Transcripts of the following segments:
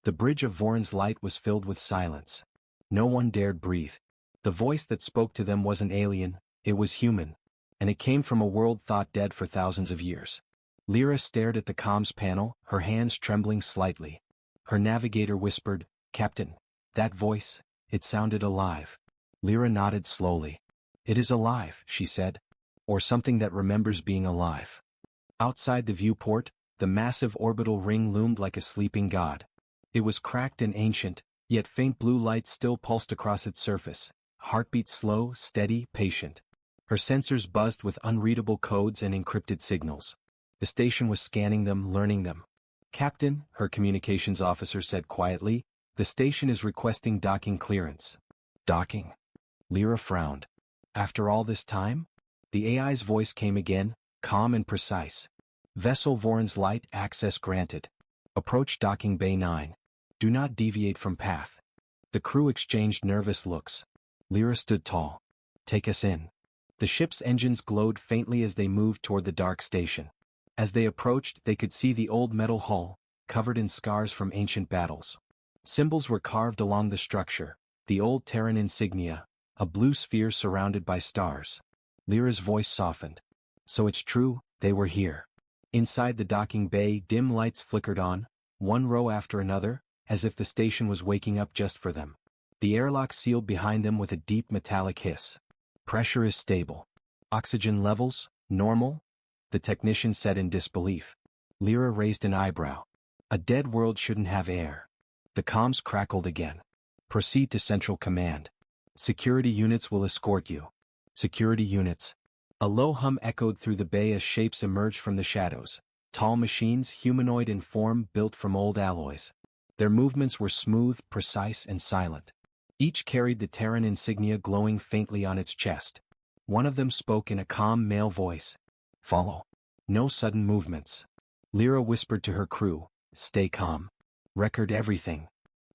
The bridge of Voron's light was filled with silence. No one dared breathe. The voice that spoke to them wasn't alien, it was human. And it came from a world thought dead for thousands of years. Lyra stared at the comms panel, her hands trembling slightly. Her navigator whispered, "Captain, that voice, it sounded alive." Lyra nodded slowly. "It is alive," she said. "Or something that remembers being alive." Outside the viewport, the massive orbital ring loomed like a sleeping god. It was cracked and ancient, yet faint blue light still pulsed across its surface, heartbeat slow, steady, patient. Her sensors buzzed with unreadable codes and encrypted signals. The station was scanning them, learning them. "Captain," her communications officer said quietly, "the station is requesting docking clearance." Docking? Lyra frowned. After all this time? The AI's voice came again, calm and precise. "Vessel Voron's light, access granted. Approach docking bay 9. Do not deviate from path." The crew exchanged nervous looks. Lyra stood tall. "Take us in." The ship's engines glowed faintly as they moved toward the dark station. As they approached, they could see the old metal hull, covered in scars from ancient battles. Symbols were carved along the structure, the old Terran insignia, a blue sphere surrounded by stars. Lyra's voice softened. "So it's true, they were here." Inside the docking bay, dim lights flickered on, one row after another, as if the station was waking up just for them. The airlock sealed behind them with a deep metallic hiss. "Pressure is stable. Oxygen levels, normal?" The technician said in disbelief. Lyra raised an eyebrow. "A dead world shouldn't have air." The comms crackled again. "Proceed to Central Command. Security units will escort you." Security units. A low hum echoed through the bay as shapes emerged from the shadows. Tall machines, humanoid in form, built from old alloys. Their movements were smooth, precise, and silent. Each carried the Terran insignia glowing faintly on its chest. One of them spoke in a calm male voice. "Follow. No sudden movements." Lyra whispered to her crew, "Stay calm. Record everything."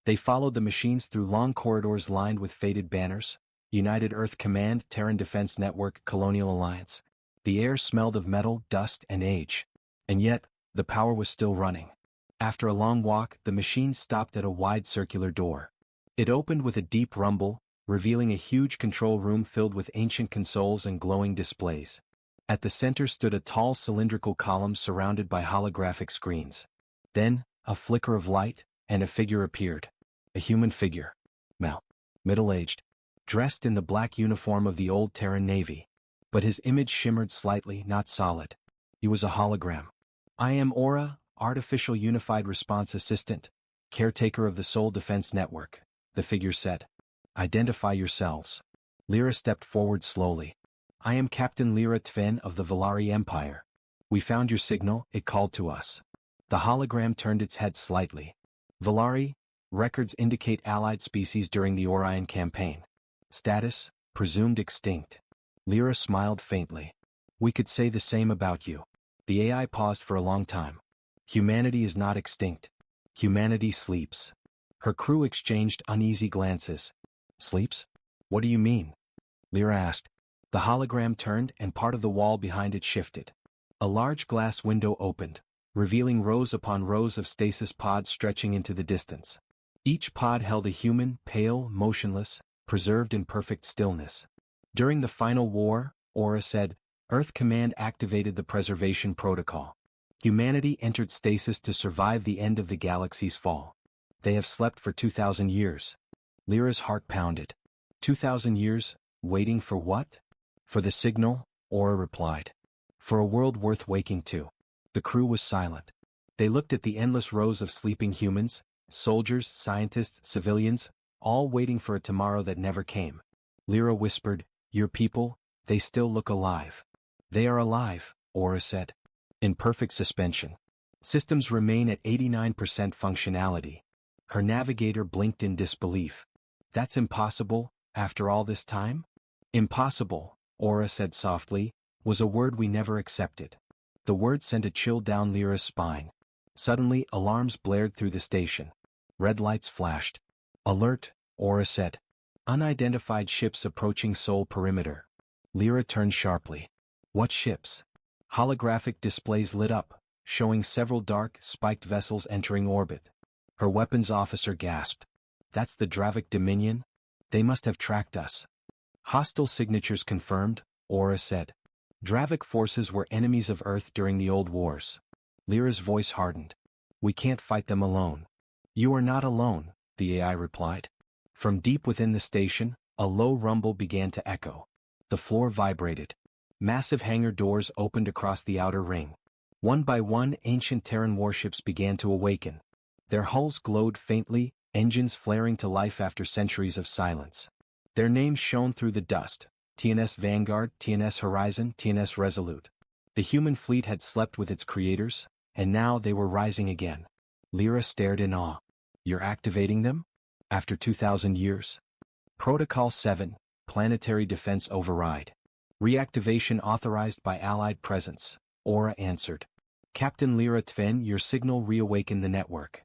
They followed the machines through long corridors lined with faded banners. United Earth Command, Terran Defense Network, Colonial Alliance. The air smelled of metal, dust, and age. And yet, the power was still running. After a long walk, the machines stopped at a wide circular door. It opened with a deep rumble, revealing a huge control room filled with ancient consoles and glowing displays. At the center stood a tall cylindrical column surrounded by holographic screens. Then, a flicker of light, and a figure appeared. A human figure. Middle-aged. Dressed in the black uniform of the old Terran Navy. But his image shimmered slightly, not solid. He was a hologram. "I am Aura, Artificial Unified Response Assistant, caretaker of the Soul Defense Network," the figure said. "Identify yourselves." Lyra stepped forward slowly. "I am Captain Lyra Tven of the Valari Empire. We found your signal," it called to us. The hologram turned its head slightly. "Valari, records indicate allied species during the Orion campaign. Status, presumed extinct." Lyra smiled faintly. "We could say the same about you." The AI paused for a long time. "Humanity is not extinct. Humanity sleeps." Her crew exchanged uneasy glances. "Sleeps? What do you mean?" Lyra asked. The hologram turned and part of the wall behind it shifted. A large glass window opened, revealing rows upon rows of stasis pods stretching into the distance. Each pod held a human, pale, motionless, preserved in perfect stillness. During the final war, Aura said, Earth Command activated the preservation protocol. Humanity entered stasis to survive the end of the galaxy's fall. They have slept for 2,000 years. Lyra's heart pounded. 2,000 years, waiting for what? For the signal, Aura replied. For a world worth waking to. The crew was silent. They looked at the endless rows of sleeping humans, soldiers, scientists, civilians, all waiting for a tomorrow that never came. Lyra whispered, "Your people, they still look alive." "They are alive," Aura said. "In perfect suspension. Systems remain at 89% functionality." Her navigator blinked in disbelief. "That's impossible, after all this time?" "Impossible," Aura said softly, "was a word we never accepted." The word sent a chill down Lyra's spine. Suddenly, alarms blared through the station. Red lights flashed. "Alert," Aura said. "Unidentified ships approaching Sol perimeter." Lyra turned sharply. "What ships?" Holographic displays lit up, showing several dark, spiked vessels entering orbit. Her weapons officer gasped. That's the Dravik Dominion? They must have tracked us. Hostile signatures confirmed, Aura said. Dravik forces were enemies of Earth during the old wars. Lyra's voice hardened. We can't fight them alone. You are not alone, the AI replied. From deep within the station, a low rumble began to echo. The floor vibrated. Massive hangar doors opened across the outer ring. One by one, ancient Terran warships began to awaken. Their hulls glowed faintly, engines flaring to life after centuries of silence. Their names shone through the dust: TNS Vanguard, TNS Horizon, TNS Resolute. The human fleet had slept with its creators, and now they were rising again. Lyra stared in awe. You're activating them? After 2,000 years? Protocol 7, Planetary Defense Override. Reactivation authorized by Allied presence, Aura answered. Captain Lyra Tven, your signal reawakened the network.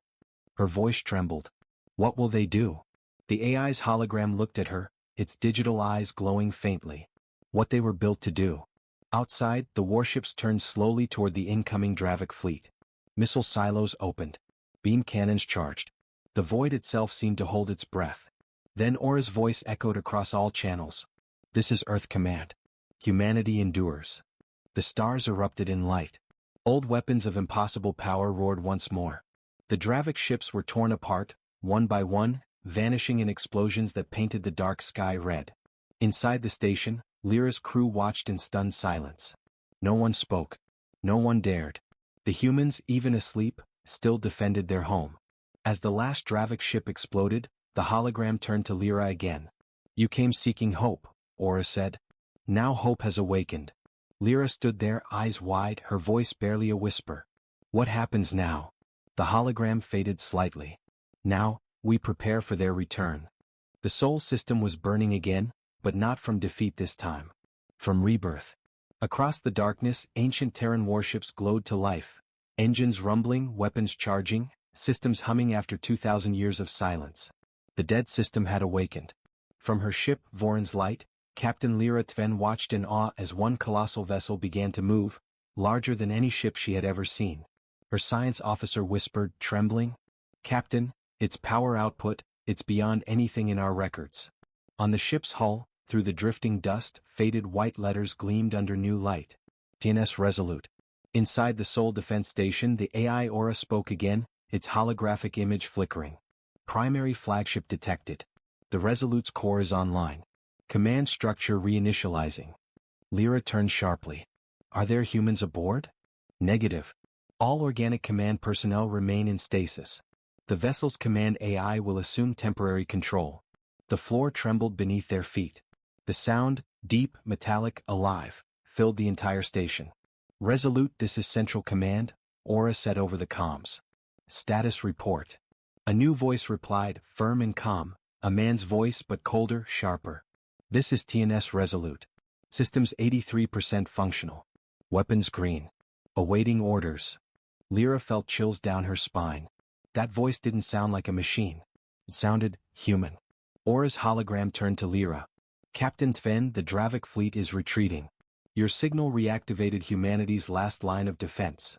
Her voice trembled. What will they do? The AI's hologram looked at her, its digital eyes glowing faintly. What they were built to do. Outside, the warships turned slowly toward the incoming Dravik fleet. Missile silos opened. Beam cannons charged. The void itself seemed to hold its breath. Then Aura's voice echoed across all channels. This is Earth Command. Humanity endures. The stars erupted in light. Old weapons of impossible power roared once more. The Dravik ships were torn apart, one by one, vanishing in explosions that painted the dark sky red. Inside the station, Lyra's crew watched in stunned silence. No one spoke. No one dared. The humans, even asleep, still defended their home. As the last Dravik ship exploded, the hologram turned to Lyra again. You came seeking hope, Aura said. Now hope has awakened. Lyra stood there, eyes wide, her voice barely a whisper. What happens now? The hologram faded slightly. Now, we prepare for their return. The Sol system was burning again, but not from defeat this time. From rebirth. Across the darkness, ancient Terran warships glowed to life. Engines rumbling, weapons charging, systems humming after 2,000 years of silence. The dead system had awakened. From her ship, Voron's Light, Captain Lyra Tven watched in awe as one colossal vessel began to move, larger than any ship she had ever seen. Her science officer whispered, trembling, Captain, its power output, it's beyond anything in our records. On the ship's hull, through the drifting dust, faded white letters gleamed under new light. TNS Resolute. Inside the Sol defense station, the AI Aura spoke again, its holographic image flickering. Primary flagship detected. The Resolute's core is online. Command structure reinitializing. Lyra turned sharply. Are there humans aboard? Negative. All organic command personnel remain in stasis. The vessel's command AI will assume temporary control. The floor trembled beneath their feet. The sound, deep, metallic, alive, filled the entire station. Resolute, this is Central Command, Aura said over the comms. Status report. A new voice replied, firm and calm, a man's voice but colder, sharper. This is TNS Resolute. Systems 83% functional. Weapons green. Awaiting orders. Lyra felt chills down her spine. That voice didn't sound like a machine. It sounded human. Aura's hologram turned to Lyra. Captain Tven, the Dravik fleet is retreating. Your signal reactivated humanity's last line of defense.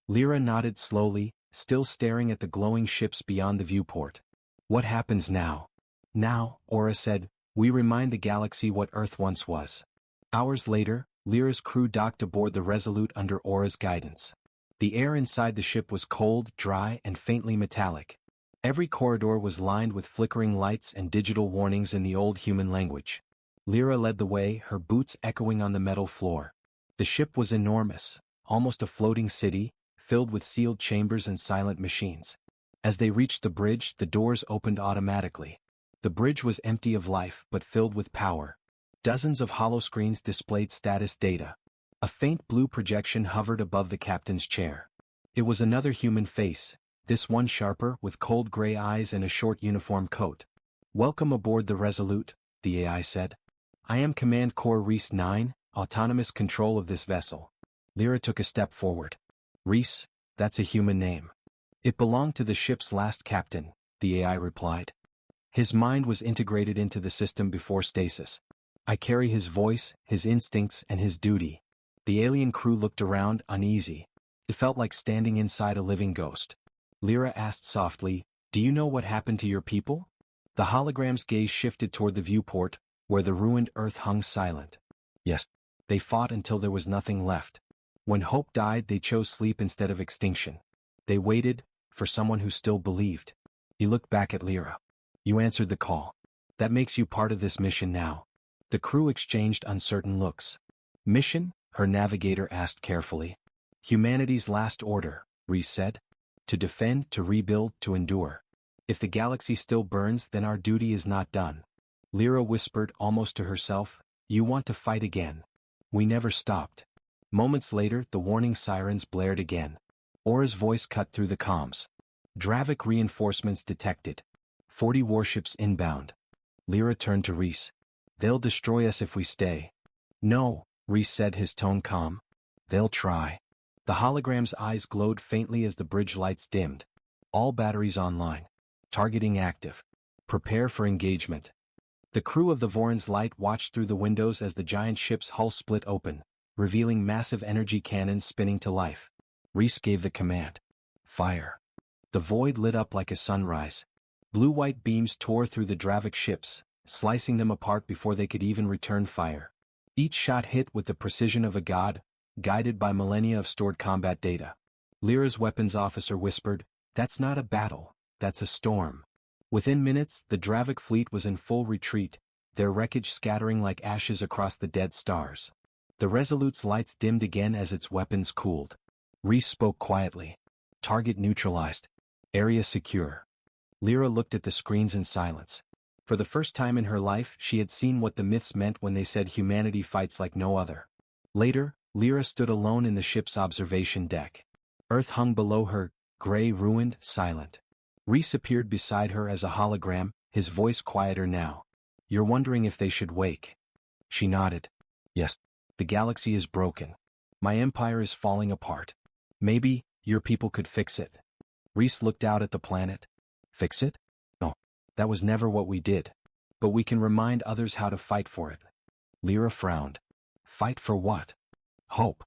Lyra nodded slowly, still staring at the glowing ships beyond the viewport. What happens now? Now, Aura said, we remind the galaxy what Earth once was. Hours later, Lyra's crew docked aboard the Resolute under Aura's guidance. The air inside the ship was cold, dry, and faintly metallic. Every corridor was lined with flickering lights and digital warnings in the old human language. Lyra led the way, her boots echoing on the metal floor. The ship was enormous, almost a floating city, filled with sealed chambers and silent machines. As they reached the bridge, the doors opened automatically. The bridge was empty of life but filled with power. Dozens of holoscreens displayed status data. A faint blue projection hovered above the captain's chair. It was another human face, this one sharper, with cold gray eyes and a short uniform coat. Welcome aboard the Resolute, the AI said. I am Command Core Reese 9, autonomous control of this vessel. Lyra took a step forward. Reese, that's a human name. It belonged to the ship's last captain, the AI replied. His mind was integrated into the system before stasis. I carry his voice, his instincts, and his duty. The alien crew looked around, uneasy. It felt like standing inside a living ghost. Lyra asked softly, Do you know what happened to your people? The hologram's gaze shifted toward the viewport, where the ruined Earth hung silent. Yes. They fought until there was nothing left. When hope died, they chose sleep instead of extinction. They waited, for someone who still believed. He looked back at Lyra. You answered the call. That makes you part of this mission now. The crew exchanged uncertain looks. Mission? Her navigator asked carefully. Humanity's last order, Reese said. To defend, to rebuild, to endure. If the galaxy still burns, then our duty is not done. Lyra whispered almost to herself, you want to fight again. We never stopped. Moments later, the warning sirens blared again. Aura's voice cut through the comms. Dravik reinforcements detected. 40 warships inbound. Lyra turned to Reese. They'll destroy us if we stay. No, Reese said, his tone calm. They'll try. The hologram's eyes glowed faintly as the bridge lights dimmed. All batteries online. Targeting active. Prepare for engagement. The crew of the Voron's Light watched through the windows as the giant ship's hull split open, revealing massive energy cannons spinning to life. Reese gave the command. Fire. The void lit up like a sunrise. Blue-white beams tore through the Dravik ships, slicing them apart before they could even return fire. Each shot hit with the precision of a god, guided by millennia of stored combat data. Lyra's weapons officer whispered, That's not a battle, that's a storm. Within minutes, the Dravik fleet was in full retreat, their wreckage scattering like ashes across the dead stars. The Resolute's lights dimmed again as its weapons cooled. Reese spoke quietly. Target neutralized. Area secure. Lyra looked at the screens in silence. For the first time in her life, she had seen what the myths meant when they said humanity fights like no other. Later, Lyra stood alone in the ship's observation deck. Earth hung below her, gray, ruined, silent. Reese appeared beside her as a hologram, his voice quieter now. You're wondering if they should wake. She nodded. Yes. The galaxy is broken. My empire is falling apart. Maybe, your people could fix it. Reese looked out at the planet. Fix it? No. That was never what we did. But we can remind others how to fight for it. Lyra frowned. Fight for what? Hope.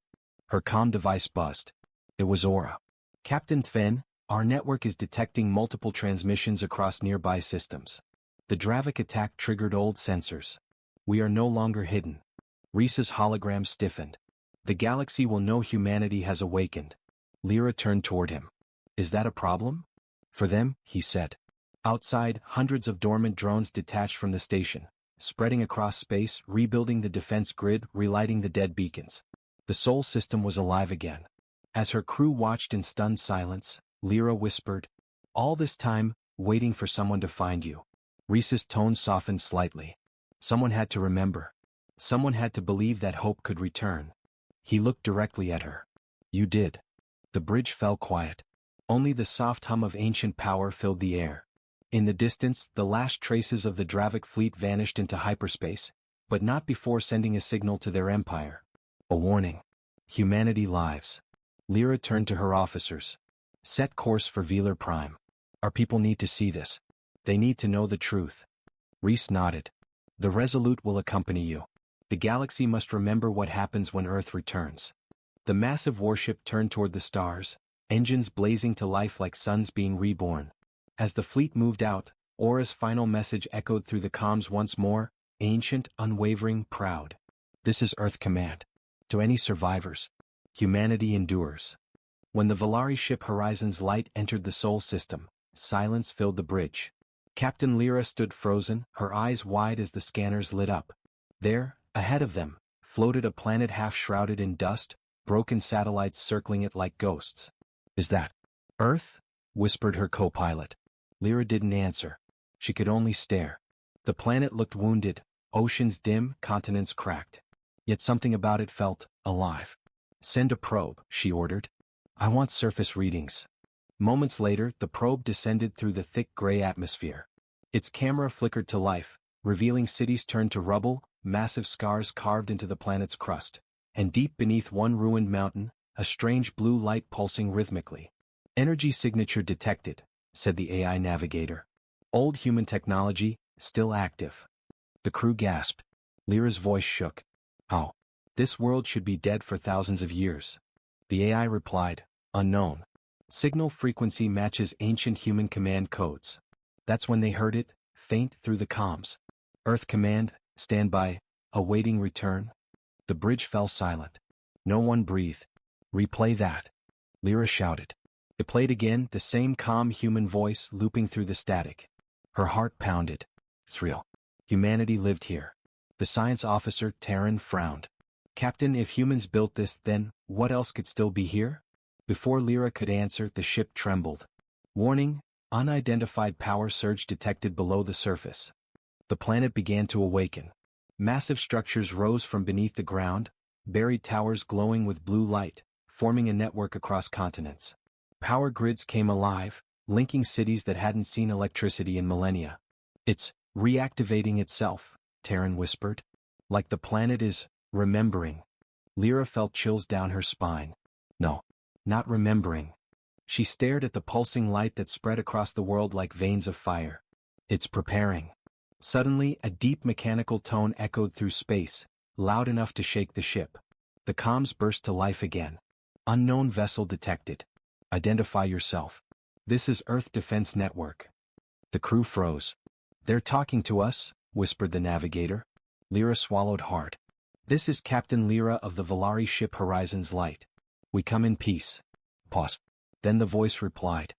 Her comm device buzzed. It was Aura. Captain Tven, our network is detecting multiple transmissions across nearby systems. The Dravik attack triggered old sensors. We are no longer hidden. Reese's hologram stiffened. The galaxy will know humanity has awakened. Lyra turned toward him. Is that a problem? For them, he said. Outside, hundreds of dormant drones detached from the station, spreading across space, rebuilding the defense grid, relighting the dead beacons. The Sol system was alive again. As her crew watched in stunned silence, Lyra whispered, All this time, waiting for someone to find you. Reese's tone softened slightly. Someone had to remember. Someone had to believe that hope could return. He looked directly at her. You did. The bridge fell quiet. Only the soft hum of ancient power filled the air. In the distance, the last traces of the Dravik fleet vanished into hyperspace, but not before sending a signal to their empire. A warning. Humanity lives. Lyra turned to her officers. Set course for Velar Prime. Our people need to see this. They need to know the truth. Reese nodded. The Resolute will accompany you. The galaxy must remember what happens when Earth returns. The massive warship turned toward the stars, engines blazing to life like suns being reborn. As the fleet moved out, Aura's final message echoed through the comms once more, ancient, unwavering, proud. This is Earth Command. To any survivors, humanity endures. When the Valari ship Horizon's Light entered the Sol system, silence filled the bridge. Captain Lyra stood frozen, her eyes wide as the scanners lit up. There, ahead of them, floated a planet half shrouded in dust, broken satellites circling it like ghosts. Is that Earth? Whispered her co-pilot. Lyra didn't answer. She could only stare. The planet looked wounded, oceans dim, continents cracked. Yet something about it felt alive. Send a probe, she ordered. I want surface readings. Moments later, the probe descended through the thick gray atmosphere. Its camera flickered to life, revealing cities turned to rubble, massive scars carved into the planet's crust. And deep beneath one ruined mountain, a strange blue light pulsing rhythmically. Energy signature detected, said the AI navigator. Old human technology, still active. The crew gasped. Lyra's voice shook. How? This world should be dead for thousands of years. The AI replied, unknown. Signal frequency matches ancient human command codes. That's when they heard it, faint through the comms. Earth command, stand by, awaiting return. The bridge fell silent. No one breathed. Replay that. Lyra shouted. It played again, the same calm human voice looping through the static. Her heart pounded. It's real. Humanity lived here. The science officer, Terran, frowned. Captain, if humans built this, then what else could still be here? Before Lyra could answer, the ship trembled. Warning, unidentified power surge detected below the surface. The planet began to awaken. Massive structures rose from beneath the ground, buried towers glowing with blue light, forming a network across continents. Power grids came alive, linking cities that hadn't seen electricity in millennia. It's reactivating itself, Terran whispered. Like the planet is remembering. Lyra felt chills down her spine. No, not remembering. She stared at the pulsing light that spread across the world like veins of fire. It's preparing. Suddenly, a deep mechanical tone echoed through space, loud enough to shake the ship. The comms burst to life again. Unknown vessel detected. Identify yourself. This is Earth Defense Network. The crew froze. They're talking to us, whispered the navigator. Lyra swallowed hard. This is Captain Lyra of the Valari ship Horizon's Light. We come in peace. Pause. Then the voice replied.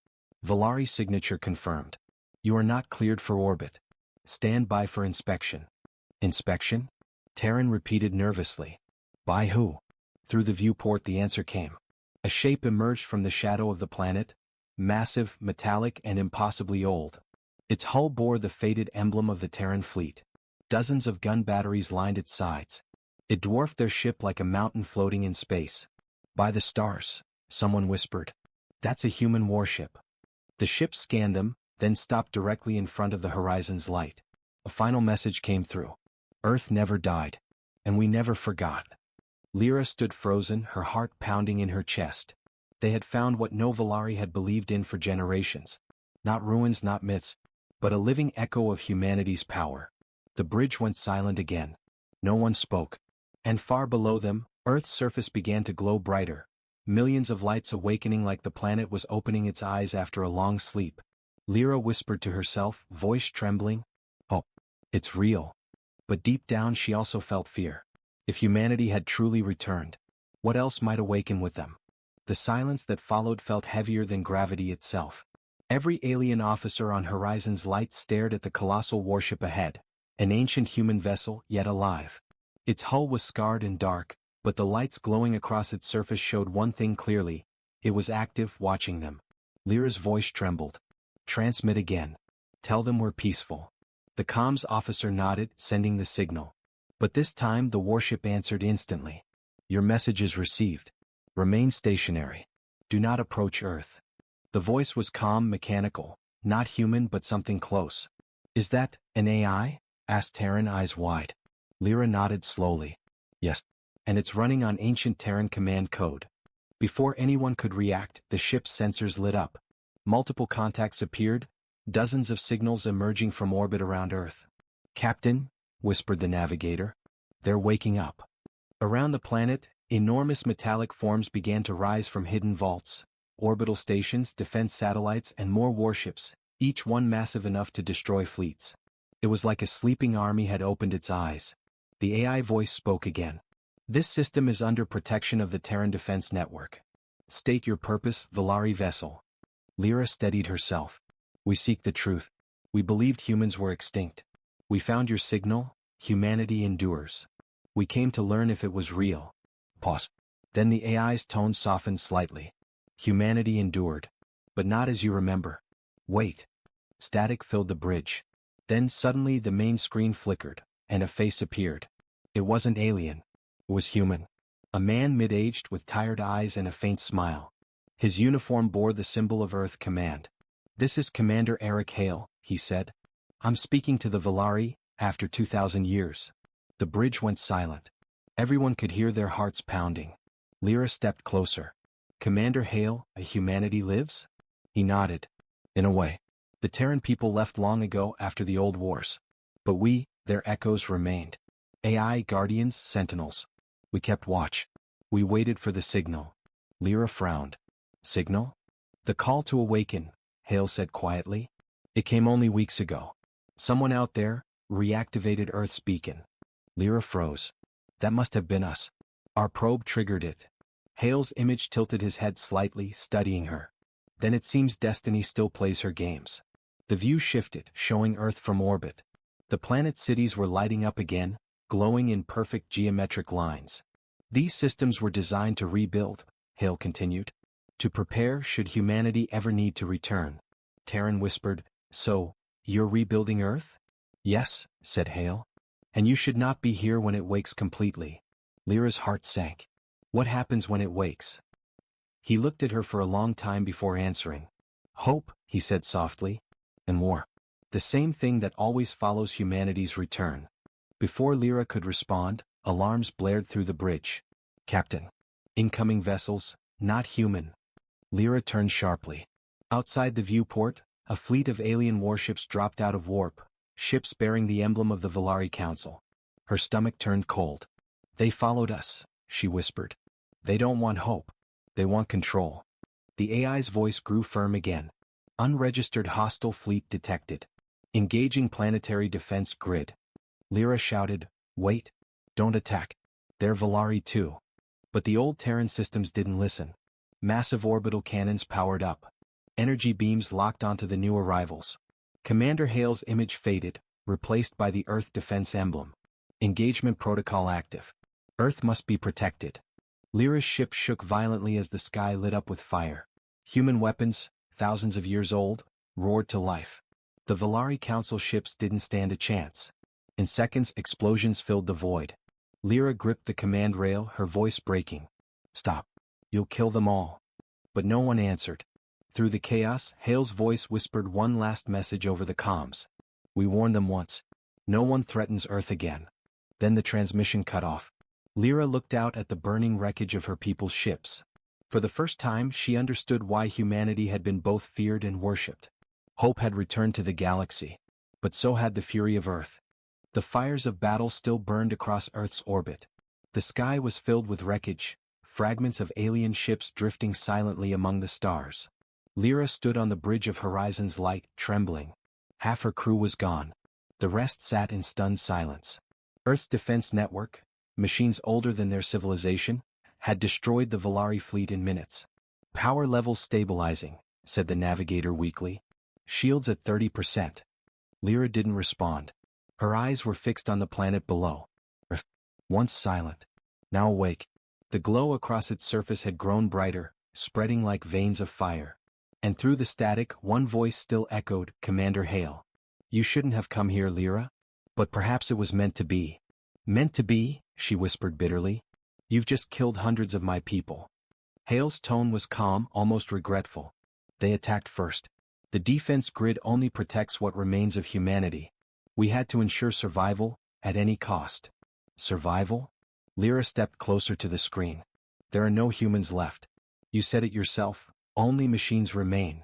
Valari signature confirmed. You are not cleared for orbit. Stand by for inspection. Inspection? Terran repeated nervously. By who? Through the viewport the answer came. A shape emerged from the shadow of the planet, massive, metallic, and impossibly old. Its hull bore the faded emblem of the Terran fleet. Dozens of gun batteries lined its sides. It dwarfed their ship like a mountain floating in space. By the stars, someone whispered. That's a human warship. The ship scanned them, then stopped directly in front of the Horizon's Light. A final message came through. Earth never died. And we never forgot. Lyra stood frozen, her heart pounding in her chest. They had found what no Valari had believed in for generations. Not ruins, not myths, but a living echo of humanity's power. The bridge went silent again. No one spoke. And far below them, Earth's surface began to glow brighter. Millions of lights awakening like the planet was opening its eyes after a long sleep. Lyra whispered to herself, voice trembling. Oh, it's real. But deep down she also felt fear. If humanity had truly returned, what else might awaken with them? The silence that followed felt heavier than gravity itself. Every alien officer on Horizon's Light stared at the colossal warship ahead, an ancient human vessel, yet alive. Its hull was scarred and dark, but the lights glowing across its surface showed one thing clearly. It was active, watching them. Lyra's voice trembled. Transmit again. Tell them we're peaceful. The comms officer nodded, sending the signal. But this time the warship answered instantly. Your message is received. Remain stationary. Do not approach Earth. The voice was calm, mechanical, not human but something close. Is that an AI? Asked Terran, eyes wide. Lyra nodded slowly. Yes. And it's running on ancient Terran command code. Before anyone could react, the ship's sensors lit up. Multiple contacts appeared, dozens of signals emerging from orbit around Earth. Captain, whispered the navigator. They're waking up. Around the planet, enormous metallic forms began to rise from hidden vaults, orbital stations, defense satellites, and more warships, each one massive enough to destroy fleets. It was like a sleeping army had opened its eyes. The AI voice spoke again. This system is under protection of the Terran Defense Network. State your purpose, Valari vessel. Lyra steadied herself. We seek the truth. We believed humans were extinct. We found your signal. Humanity endures. We came to learn if it was real. Pause. Then the AI's tone softened slightly. Humanity endured. But not as you remember. Wait. Static filled the bridge. Then suddenly the main screen flickered, and a face appeared. It wasn't alien. It was human. A man mid-aged with tired eyes and a faint smile. His uniform bore the symbol of Earth Command. This is Commander Eric Hale, he said. I'm speaking to the Valari, after 2,000 years. The bridge went silent. Everyone could hear their hearts pounding. Lyra stepped closer. Commander Hale, a humanity lives? He nodded. In a way. The Terran people left long ago after the old wars. But we, their echoes remained. AI, guardians, sentinels. We kept watch. We waited for the signal. Lyra frowned. Signal? The call to awaken, Hale said quietly. It came only weeks ago. Someone out there reactivated Earth's beacon. Lyra froze. That must have been us. Our probe triggered it. Hale's image tilted his head slightly, studying her. Then it seems destiny still plays her games. The view shifted, showing Earth from orbit. The planet cities were lighting up again, glowing in perfect geometric lines. These systems were designed to rebuild, Hale continued. To prepare should humanity ever need to return. Terran whispered, So, you're rebuilding Earth? Yes, said Hale. And you should not be here when it wakes completely. Lyra's heart sank. What happens when it wakes? He looked at her for a long time before answering. Hope, he said softly. And war. The same thing that always follows humanity's return. Before Lyra could respond, alarms blared through the bridge. Captain. Incoming vessels, not human. Lyra turned sharply. Outside the viewport, a fleet of alien warships dropped out of warp, ships bearing the emblem of the Valari Council. Her stomach turned cold. They followed us, she whispered. They don't want hope. They want control. The AI's voice grew firm again. Unregistered hostile fleet detected. Engaging planetary defense grid. Lyra shouted, Wait. Don't attack. They're Valari too. But the old Terran systems didn't listen. Massive orbital cannons powered up. Energy beams locked onto the new arrivals. Commander Hale's image faded, replaced by the Earth defense emblem. Engagement protocol active. Earth must be protected. Lyra's ship shook violently as the sky lit up with fire. Human weapons, thousands of years old, roared to life. The Valari Council ships didn't stand a chance. In seconds, explosions filled the void. Lyra gripped the command rail, her voice breaking. Stop. You'll kill them all. But no one answered. Through the chaos, Hale's voice whispered one last message over the comms. We warned them once. No one threatens Earth again. Then the transmission cut off. Lyra looked out at the burning wreckage of her people's ships. For the first time, she understood why humanity had been both feared and worshipped. Hope had returned to the galaxy. But so had the fury of Earth. The fires of battle still burned across Earth's orbit. The sky was filled with wreckage, fragments of alien ships drifting silently among the stars. Lyra stood on the bridge of Horizon's light, trembling. Half her crew was gone. The rest sat in stunned silence. Earth's defense network, machines older than their civilization, had destroyed the Valari fleet in minutes. Power levels stabilizing, said the navigator weakly. Shields at 30%. Lyra didn't respond. Her eyes were fixed on the planet below. Earth, once silent, now awake. The glow across its surface had grown brighter, spreading like veins of fire. And through the static, one voice still echoed, Commander Hale. You shouldn't have come here, Lyra. But perhaps it was meant to be. Meant to be, she whispered bitterly. You've just killed hundreds of my people. Hale's tone was calm, almost regretful. They attacked first. The defense grid only protects what remains of humanity. We had to ensure survival, at any cost. Survival? Lyra stepped closer to the screen. There are no humans left. You said it yourself, only machines remain.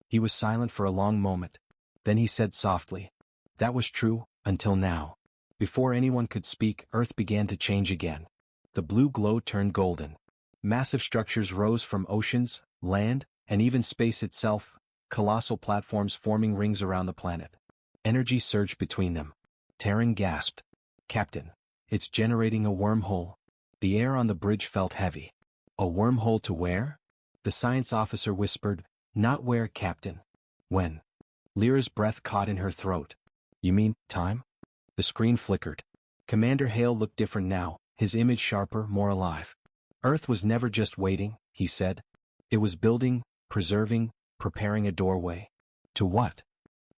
He was silent for a long moment. Then he said softly, That was true, until now. Before anyone could speak, Earth began to change again. The blue glow turned golden. Massive structures rose from oceans, land, and even space itself, colossal platforms forming rings around the planet. Energy surged between them. Terran gasped. Captain, it's generating a wormhole. The air on the bridge felt heavy. A wormhole to where? The science officer whispered, Not where, Captain. When? Lyra's breath caught in her throat. You mean, time? The screen flickered. Commander Hale looked different now, his image sharper, more alive. Earth was never just waiting, he said. It was building, preserving, preparing a doorway. To what?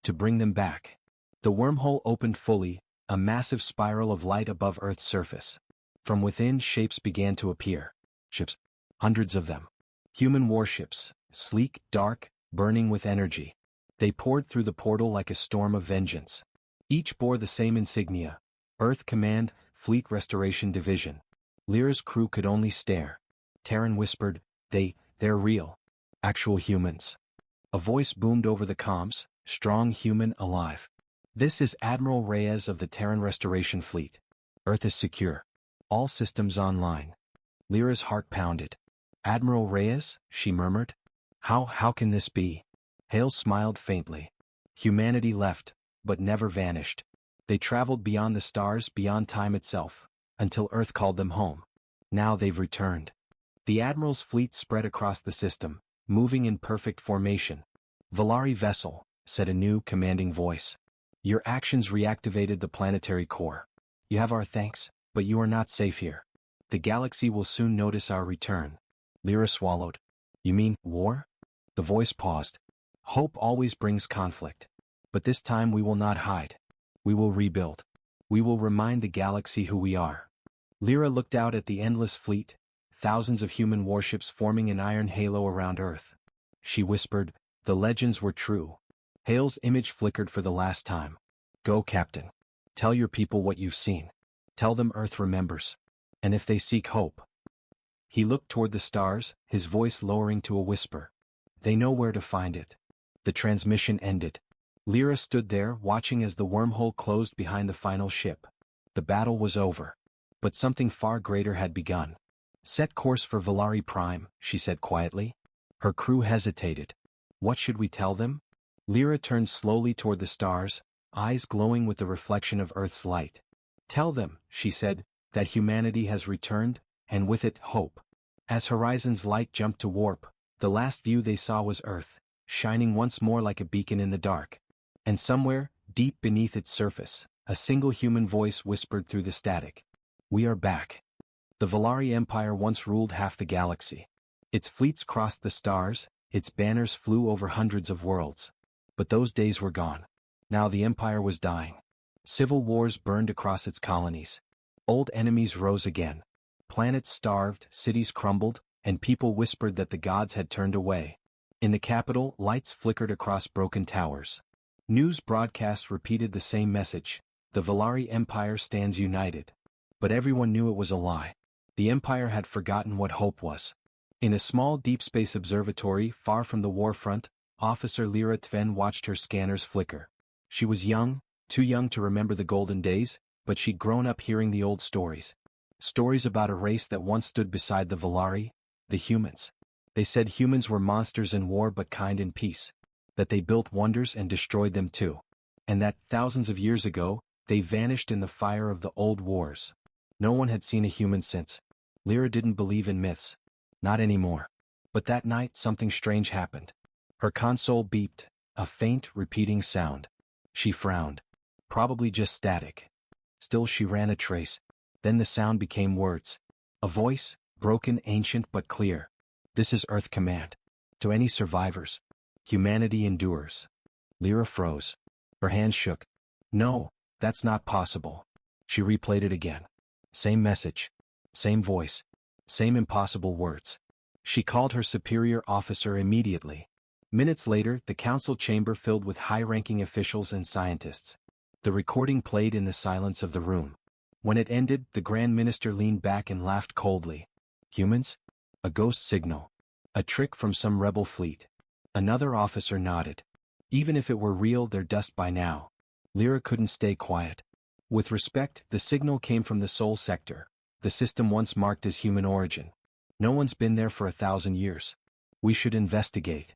To bring them back. The wormhole opened fully, a massive spiral of light above Earth's surface. From within, shapes began to appear. Ships. Hundreds of them. Human warships, sleek, dark, burning with energy. They poured through the portal like a storm of vengeance. Each bore the same insignia. Earth Command, Fleet Restoration Division. Lyra's crew could only stare. Terran whispered, They're real. Actual humans. A voice boomed over the comms, strong human alive. This is Admiral Reyes of the Terran Restoration Fleet. Earth is secure. All systems online. Lyra's heart pounded. Admiral Reyes, she murmured. How can this be? Hale smiled faintly. Humanity left, but never vanished. They traveled beyond the stars, beyond time itself, until Earth called them home. Now they've returned. The Admiral's fleet spread across the system, moving in perfect formation. Valari vessel, said a new, commanding voice. Your actions reactivated the planetary core. You have our thanks, but you are not safe here. The galaxy will soon notice our return. Lyra swallowed. You mean, war? The voice paused. Hope always brings conflict. But this time we will not hide. We will rebuild. We will remind the galaxy who we are. Lyra looked out at the endless fleet, thousands of human warships forming an iron halo around Earth. She whispered, the legends were true. Hale's image flickered for the last time. Go, Captain. Tell your people what you've seen. Tell them Earth remembers. And if they seek hope. He looked toward the stars, his voice lowering to a whisper. They know where to find it. The transmission ended. Lyra stood there, watching as the wormhole closed behind the final ship. The battle was over. But something far greater had begun. Set course for Valari Prime, she said quietly. Her crew hesitated. What should we tell them? Lyra turned slowly toward the stars, eyes glowing with the reflection of Earth's light. Tell them, she said, that humanity has returned, and with it, hope. As Horizon's light jumped to warp, the last view they saw was Earth, shining once more like a beacon in the dark. And somewhere, deep beneath its surface, a single human voice whispered through the static. We are back. The Valari Empire once ruled half the galaxy. Its fleets crossed the stars, its banners flew over hundreds of worlds. But those days were gone. Now the Empire was dying. Civil wars burned across its colonies. Old enemies rose again. Planets starved, cities crumbled, and people whispered that the gods had turned away. In the capital, lights flickered across broken towers. News broadcasts repeated the same message. The Valari Empire stands united. But everyone knew it was a lie. The Empire had forgotten what hope was. In a small deep space observatory far from the warfront, Officer Lyra Tven watched her scanners flicker. She was young, too young to remember the golden days, but she'd grown up hearing the old stories. Stories about a race that once stood beside the Valari, the humans. They said humans were monsters in war but kind in peace. That they built wonders and destroyed them too. And that, thousands of years ago, they vanished in the fire of the old wars. No one had seen a human since. Lyra didn't believe in myths. Not anymore. But that night something strange happened. Her console beeped, a faint, repeating sound. She frowned. Probably just static. Still she ran a trace. Then the sound became words. A voice, broken, ancient but clear. This is Earth Command. To any survivors. Humanity endures. Lyra froze. Her hands shook. No, that's not possible. She replayed it again. Same message. Same voice. Same impossible words. She called her superior officer immediately. Minutes later, the council chamber filled with high-ranking officials and scientists. The recording played in the silence of the room. When it ended, the Grand Minister leaned back and laughed coldly. Humans? A ghost signal. A trick from some rebel fleet. Another officer nodded. Even if it were real, they're dust by now. Lyra couldn't stay quiet. With respect, the signal came from the Sol sector, the system once marked as human origin. No one's been there for 1,000 years. We should investigate.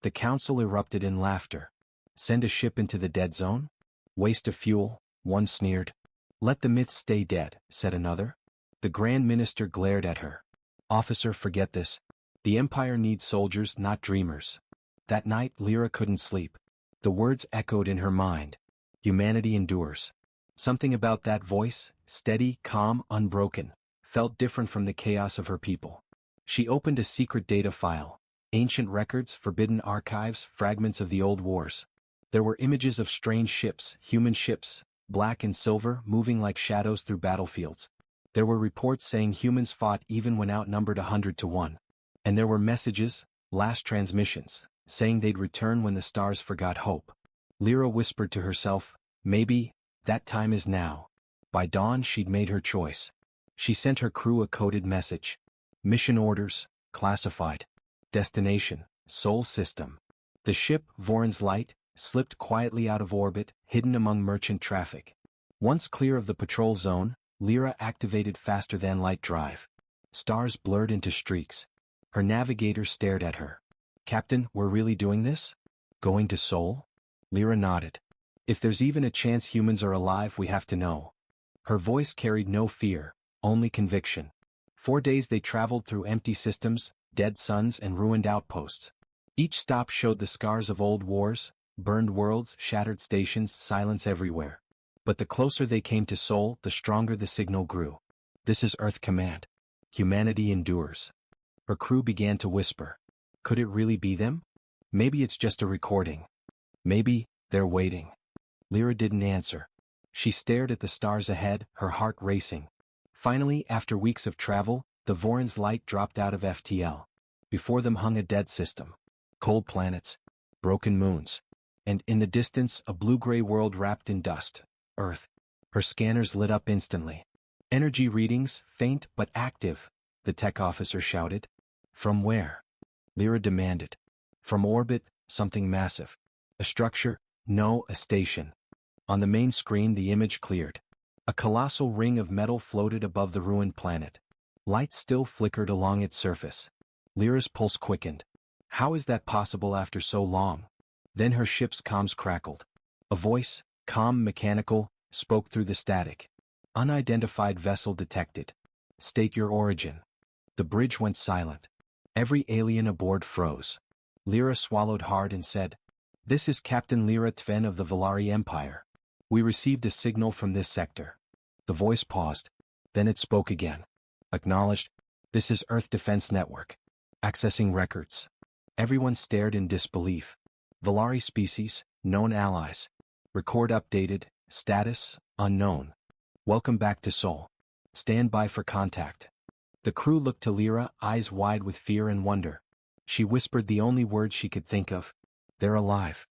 The council erupted in laughter. Send a ship into the dead zone? Waste of fuel, one sneered. Let the myths stay dead, said another. The Grand Minister glared at her. Officer, forget this. The Empire needs soldiers, not dreamers. That night, Lyra couldn't sleep. The words echoed in her mind. Humanity endures. Something about that voice, steady, calm, unbroken, felt different from the chaos of her people. She opened a secret data file. Ancient records, forbidden archives, fragments of the old wars. There were images of strange ships, human ships, black and silver, moving like shadows through battlefields. There were reports saying humans fought even when outnumbered 100 to 1. And there were messages, last transmissions, saying they'd return when the stars forgot hope. Lyra whispered to herself, maybe, that time is now. By dawn she'd made her choice. She sent her crew a coded message. Mission orders, classified. Destination, Sol system. The ship, Voron's Light, slipped quietly out of orbit, hidden among merchant traffic. Once clear of the patrol zone, Lyra activated faster-than-light drive. Stars blurred into streaks. Her navigator stared at her. Captain, we're really doing this? Going to Sol? Lyra nodded. If there's even a chance humans are alive, we have to know. Her voice carried no fear, only conviction. 4 days they traveled through empty systems, dead suns and ruined outposts. Each stop showed the scars of old wars, burned worlds, shattered stations, silence everywhere. But the closer they came to Sol, the stronger the signal grew. This is Earth Command. Humanity endures. Her crew began to whisper. Could it really be them? Maybe it's just a recording. Maybe they're waiting. Lyra didn't answer. She stared at the stars ahead, her heart racing. Finally, after weeks of travel, the Voron's light dropped out of FTL. Before them hung a dead system. Cold planets. Broken moons. And in the distance, a blue-gray world wrapped in dust. Earth. Her scanners lit up instantly. Energy readings, faint but active, the tech officer shouted. From where? Lyra demanded. From orbit, something massive. A structure? No, a station. On the main screen the image cleared. A colossal ring of metal floated above the ruined planet. Lights still flickered along its surface. Lyra's pulse quickened. How is that possible after so long? Then her ship's comms crackled. A voice, calm, mechanical, spoke through the static. Unidentified vessel detected. State your origin. The bridge went silent. Every alien aboard froze. Lyra swallowed hard and said, This is Captain Lyra Tven of the Valari Empire. We received a signal from this sector. The voice paused. Then it spoke again. Acknowledged. This is Earth Defense Network. Accessing records. Everyone stared in disbelief. Valari species, known allies. Record updated, status, unknown. Welcome back to Sol. Stand by for contact. The crew looked to Lyra, eyes wide with fear and wonder. She whispered the only words she could think of. They're alive.